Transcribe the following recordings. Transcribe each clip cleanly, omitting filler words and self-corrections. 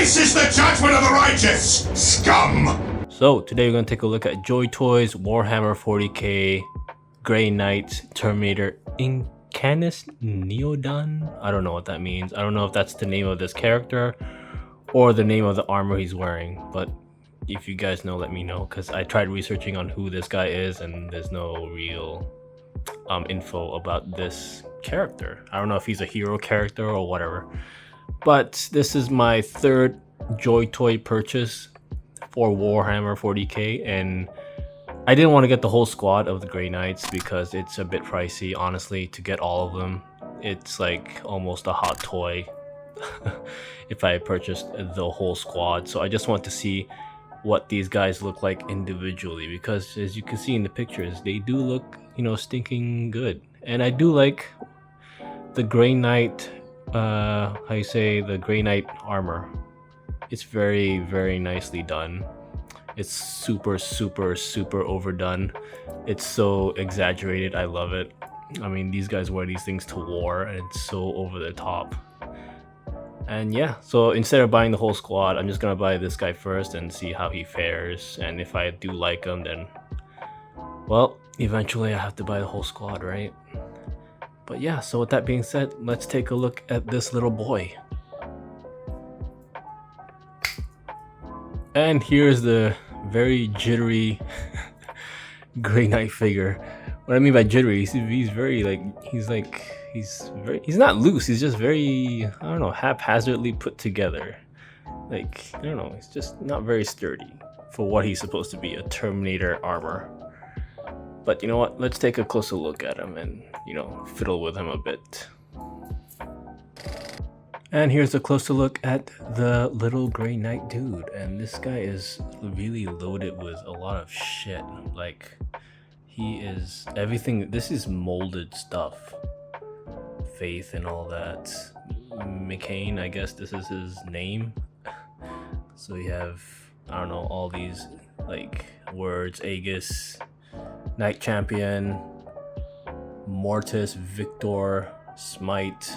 This is the judgment of the righteous, scum! So today we're going to take a look at Joy Toys Warhammer 40k Grey Knight Terminator Incanus Neodan. I don't know what that means. I don't know if that's the name of this character or the name of the armor he's wearing, but if you guys know, let me know, because I tried researching on who this guy is and there's no real info about this character. I don't know if he's a hero character or whatever, but this is my third Joy Toy purchase for Warhammer 40k, and I didn't want to get the whole squad of the Grey Knights because it's a bit pricey, honestly, to get all of them. It's like almost a hot toy if I purchased the whole squad. So I just want to see what these guys look like individually, because as you can see in the pictures, they do look, you know, stinking good. And I do like the Grey Knight, the Grey Knight armor. It's very, very nicely done. It's super, super, super overdone. It's so exaggerated. I love it. I mean, these guys wear these things to war and it's so over the top. And yeah, so instead of buying the whole squad, I'm just gonna buy this guy first and see how he fares. And if I do like him, then, well, eventually I have to buy the whole squad, right? But yeah, so with that being said, let's take a look at this little boy. And here's the very jittery Grey Knight figure. What I mean by jittery, he's very he's not loose, he's just very, I don't know, haphazardly put together. Like, I don't know, he's just not very sturdy for what he's supposed to be, a Terminator armor. But you know what, let's take a closer look at him and, you know, fiddle with him a bit. And here's a closer look at the little Grey Knight dude, and this guy is really loaded with a lot of shit. Like, he is everything. This is molded stuff, Faith and all that. McCain, I guess this is his name. So you have, I don't know, all these like words: Aegis, Knight Champion, Mortis, Victor, Smite.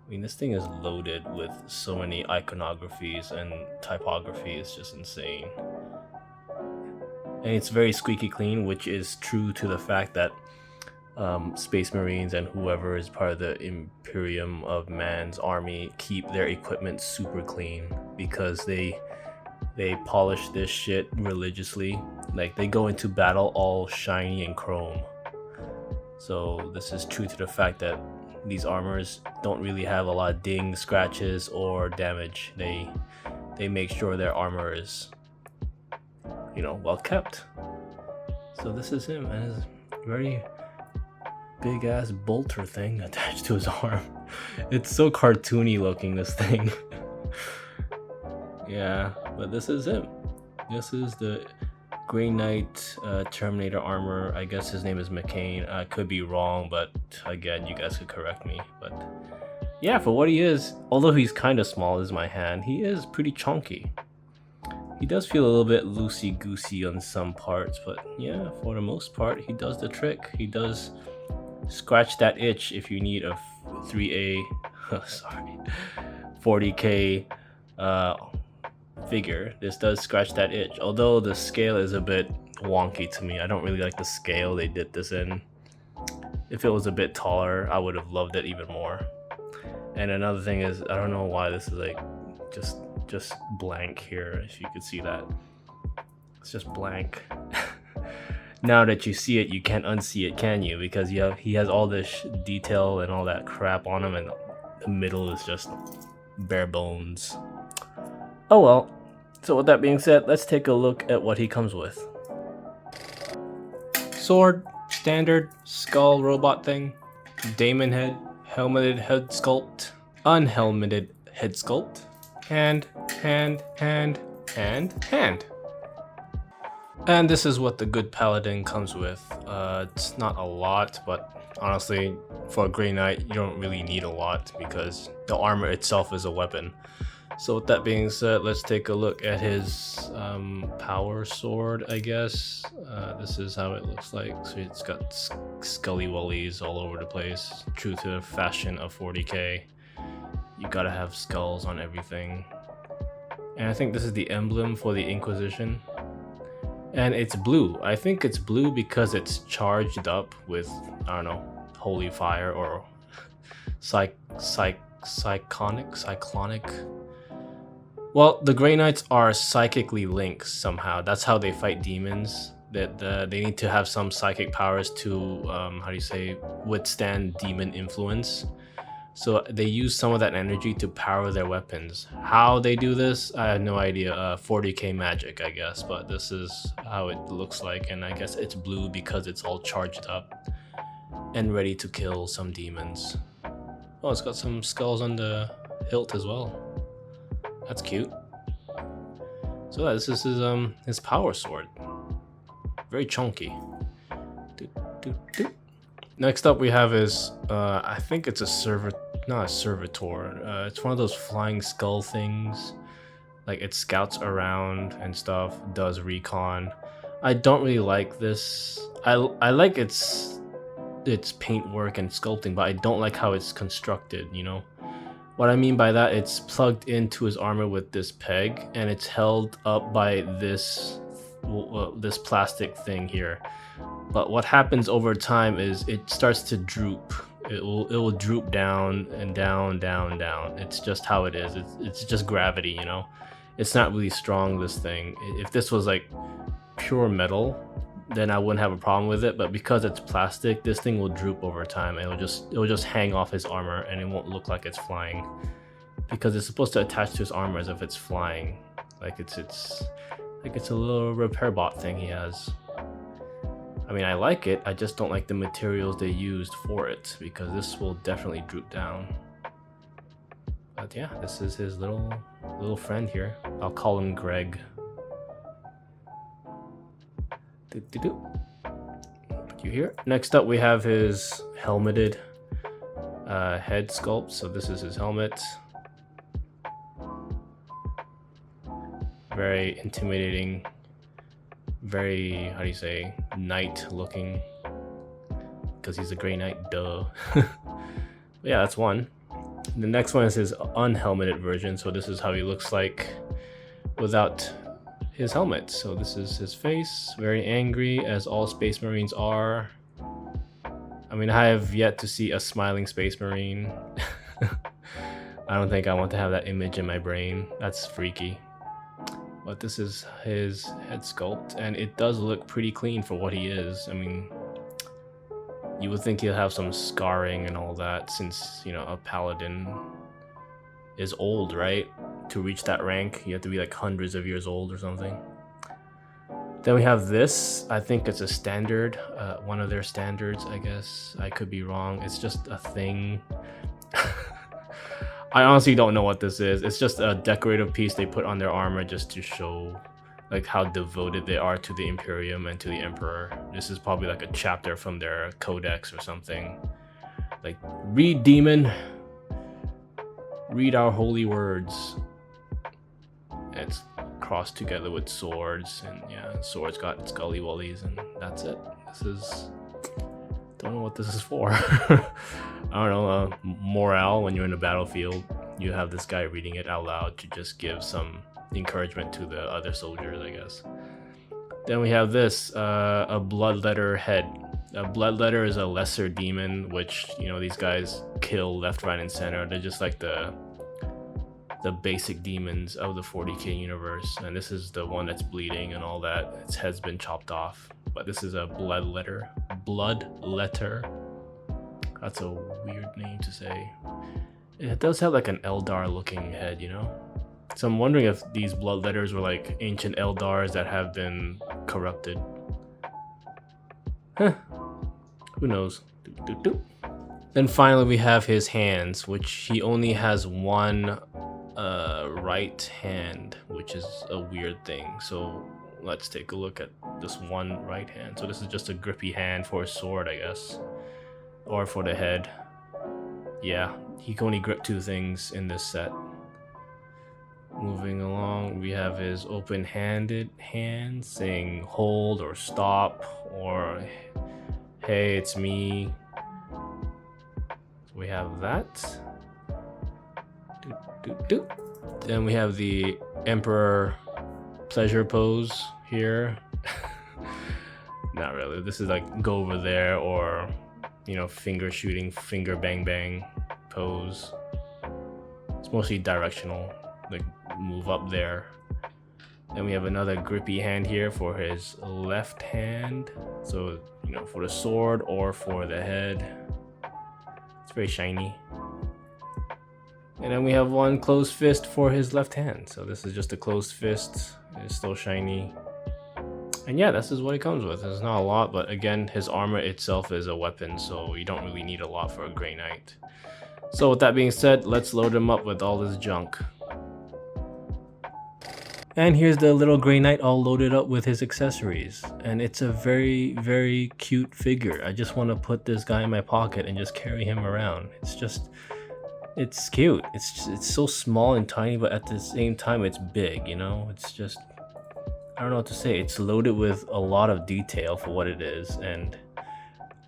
I mean, this thing is loaded with so many iconographies and typography. It's just insane. And it's very squeaky clean, which is true to the fact that Space Marines and whoever is part of the Imperium of Man's army keep their equipment super clean, because they polish this shit religiously. Like, they go into battle all shiny and chrome. So this is true to the fact that these armors don't really have a lot of dings, scratches, or damage. They make sure their armor is, you know, well kept. So this is him and his very big ass bolter thing attached to his arm. It's so cartoony looking, this thing. Yeah, but this is him. This is the Grey Knight Terminator armor. I guess his name is McCain. I could be wrong, but again, you guys could correct me. But yeah, for what he is, although he's kind of small as my hand, he is pretty chunky. He does feel a little bit loosey-goosey on some parts, but yeah, for the most part, he does the trick. He does scratch that itch if you need a 3A, sorry, 40k figure. This does scratch that itch, although the scale is a bit wonky to me. I don't really like the scale they did this in. If it was a bit taller, I would have loved it even more. And another thing is, I don't know why this is like just blank here, if you could see that. It's just blank. Now that you see it, you can't unsee it, can you? Because he has all this detail and all that crap on him, and the middle is just bare bones. Oh well. So with that being said, let's take a look at what he comes with. Sword, standard, skull robot thing, daemon head, helmeted head sculpt, unhelmeted head sculpt, hand. And this is what the good paladin comes with. It's not a lot, but honestly, for a Grey Knight, you don't really need a lot because the armor itself is a weapon. So with that being said, let's take a look at his power sword, I guess. This is how it looks like. So it's got scully wullies all over the place. True to the fashion of 40k. You gotta have skulls on everything. And I think this is the emblem for the Inquisition. And it's blue. I think it's blue because it's charged up with, I don't know, holy fire or cyclonic. Well, the Grey Knights are psychically linked somehow. That's how they fight demons. That they need to have some psychic powers to, how do you say, withstand demon influence. So they use some of that energy to power their weapons. How they do this, I have no idea. 40k magic, I guess, but this is how it looks like, and I guess it's blue because it's all charged up and ready to kill some demons. Oh, it's got some skulls on the hilt as well. That's cute. So this is his power sword. Very chunky. Next up we have his, I think it's not a servitor. It's one of those flying skull things. Like it scouts around and stuff, does recon. I don't really like this. I like its paintwork and sculpting, but I don't like how it's constructed, you know? What I mean by that, it's plugged into his armor with this peg, and it's held up by this plastic thing here. But what happens over time is it starts to droop. It will droop down and down. It's just how it is. It's just gravity, you know. It's not really strong, this thing. If this was like pure metal, then I wouldn't have a problem with it. But because it's plastic, this thing will droop over time, and it will just hang off his armor, and it won't look like it's flying, because it's supposed to attach to his armor as if it's flying, like it's a little repair bot thing he has. I mean, I like it, I just don't like the materials they used for it, because this will definitely droop down. But yeah, this is his little friend here. I'll call him Greg. Put you here. Next up we have his helmeted head sculpt. So this is his helmet. Very intimidating, very, how do you say, knight looking, because he's a Grey Knight, duh. Yeah, that's one. The next one is his unhelmeted version, so this is how he looks like without his helmet. So this is his face, very angry, as all Space Marines are. I mean, I have yet to see a smiling Space Marine. I don't think I want to have that image in my brain. That's freaky. But this is his head sculpt, and it does look pretty clean for what he is. I mean, you would think he'll have some scarring and all that, since, you know, a paladin is old, right? To reach that rank, you have to be like hundreds of years old or something. Then we have this. I think it's a standard, one of their standards, I guess. I could be wrong. It's just a thing. I honestly don't know what this is. It's just a decorative piece they put on their armor just to show like how devoted they are to the Imperium and to the Emperor. This is probably like a chapter from their codex or something. Like, read, demon. Read our holy words. It's crossed together with swords, and yeah, swords got scully wullies, and that's it. This is, don't know what this is for. I don't know, morale. When you're in a battlefield, you have this guy reading it out loud to just give some encouragement to the other soldiers, I guess. Then we have this, a bloodletter head. A bloodletter is a lesser demon, which, you know, these guys kill left, right, and center. They're just like the basic demons of the 40k universe, and this is the one that's bleeding and all that. Its head's been chopped off, but this is a bloodletter. That's a weird name to say. It does have like an Eldar looking head, you know? So I'm wondering if these bloodletters were like ancient Eldars that have been corrupted. Huh. Who knows? Then finally we have his hands, which he only has one right hand, which is a weird thing. So let's take a look at this one right hand. So this is just a grippy hand for a sword, I guess, or for the head. Yeah, he can only grip two things in this set. Moving along, we have his open-handed hand saying hold or stop or hey, it's me. We have that. Then we have the Emperor pleasure pose here. Not really. This is like go over there, or you know, finger shooting, finger bang bang pose. It's mostly directional, like move up there. Then we have another grippy hand here for his left hand. So, you know, for the sword or for the head. It's very shiny. And then we have one closed fist for his left hand. So this is just a closed fist. It's still shiny. And yeah, this is what it comes with. It's not a lot, but again, his armor itself is a weapon, so you don't really need a lot for a Grey Knight. So with that being said, let's load him up with all this junk. And here's the little Grey Knight all loaded up with his accessories. And it's a very, very cute figure. I just want to put this guy in my pocket and just carry him around. It's cute. It's so small and tiny, but at the same time, it's big, you know? It's just, I don't know what to say. It's loaded with a lot of detail for what it is. And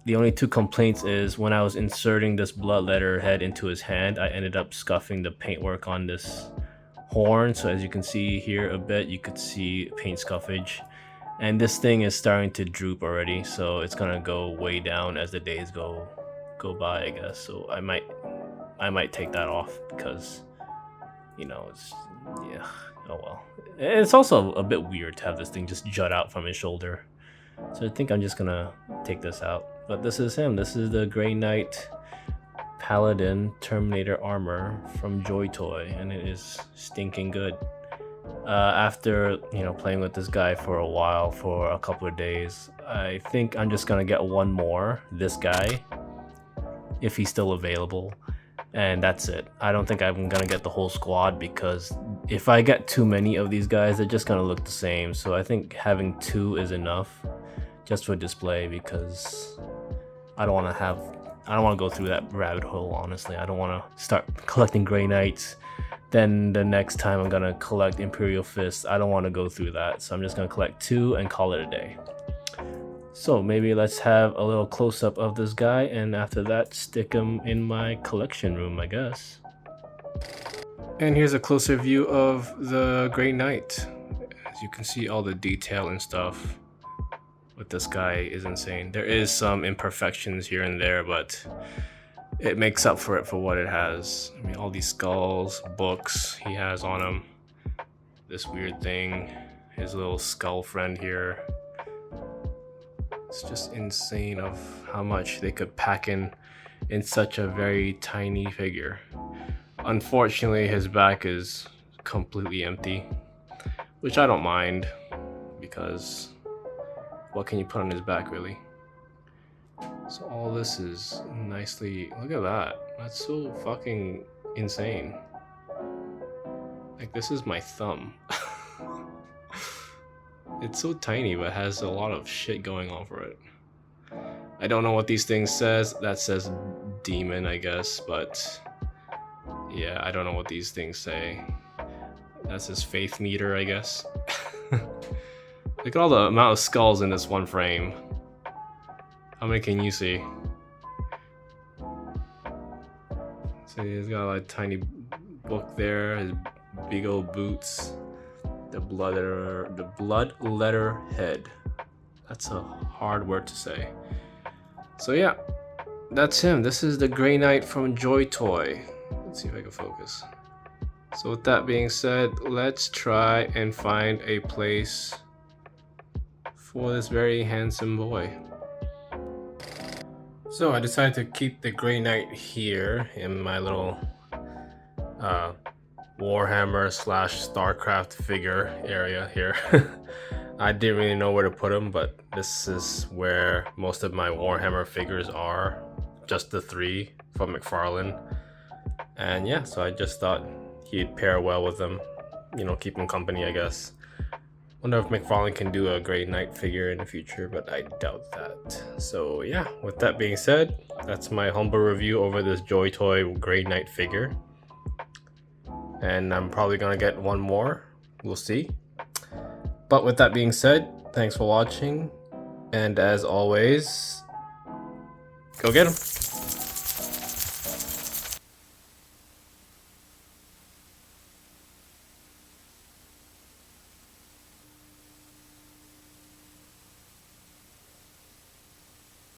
the only two complaints is when I was inserting this bloodletter head into his hand, I ended up scuffing the paintwork on this horn. So as you can see here a bit, you could see paint scuffage, and this thing is starting to droop already, so it's gonna go way down as the days go by, I guess. So I might take that off because, you know, it's, yeah, oh well. It's also a bit weird to have this thing just jut out from his shoulder, so I think I'm just gonna take this out. But this is him. This is the Grey Knight Paladin Terminator armor from Joy Toy, and it is stinking good. After, you know, playing with this guy for a while, for a couple of days, I think I'm just gonna get one more, this guy, if he's still available, and that's it. I don't think I'm gonna get the whole squad, because if I get too many of these guys, they're just gonna look the same. So I think having 2 is enough just for display, because I don't want to go through that rabbit hole, honestly. I don't want to start collecting Grey Knights, then the next time I'm going to collect Imperial Fists. I don't want to go through that, so I'm just going to collect 2 and call it a day. So maybe let's have a little close-up of this guy, and after that, stick him in my collection room, I guess. And here's a closer view of the Grey Knight. As you can see, all the detail and stuff with this guy is insane. There is some imperfections here and there, but it makes up for it for what it has. I mean, all these skulls, books he has on him. This weird thing, his little skull friend here. It's just insane of how much they could pack in such a very tiny figure. Unfortunately, his back is completely empty, which I don't mind, because what can you put on his back, really? So all this is nicely, look at that. That's so fucking insane. Like, this is my thumb. It's so tiny, but has a lot of shit going on for it. I don't know what these things says. That says demon, I guess, but yeah, I don't know what these things say. That's his faith meter, I guess. Look at all the amount of skulls in this one frame. How many can you see? So he's got a tiny book there, his big old boots, the blood letter head. That's a hard word to say. So yeah, that's him. This is the Grey Knight from Joy Toy. Let's see if I can focus. So with that being said, let's try and find a place for this very handsome boy. So I decided to keep the Grey Knight here in my little Warhammer / StarCraft figure area here. I didn't really know where to put him, but this is where most of my Warhammer figures are. Just the 3 from McFarlane. And yeah, so I just thought he'd pair well with them. You know, keep him company, I guess. Wonder if McFarlane can do a Grey Knight figure in the future, but I doubt that. So yeah, with that being said, that's my humble review over this Joy Toy Grey Knight figure. And I'm probably gonna get one more, we'll see. But with that being said, thanks for watching, and as always, go get 'em!